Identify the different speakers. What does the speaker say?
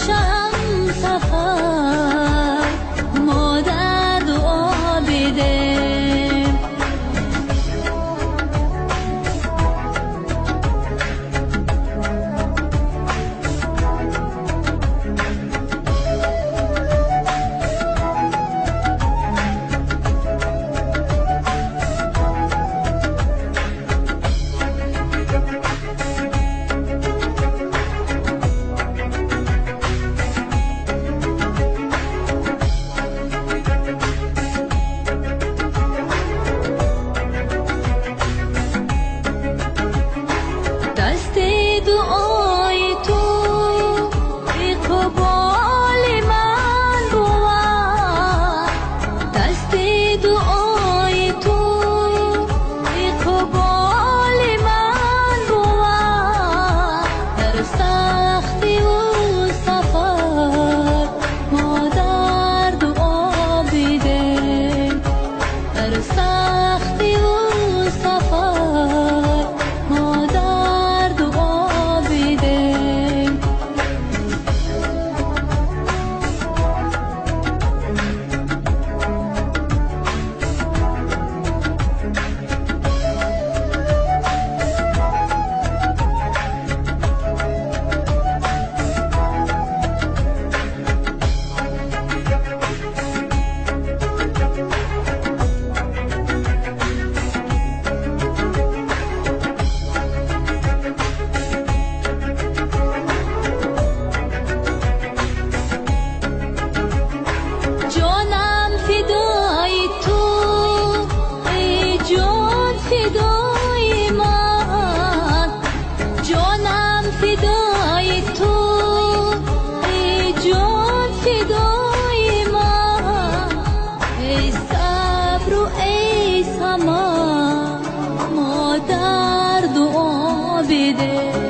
Speaker 1: باشم سفر ما در دعا بده. دست دعای تو اقبال من بود، دست دعای تو اقبال من بود. در سختی و سفر ما در دعا بده، در سختی و سفر ما در دعا بده. جانم فدای تو ای جان فدای من، جانم فدای تو ای جان فدای من. ای صبر و ای سما ما در دعا بده.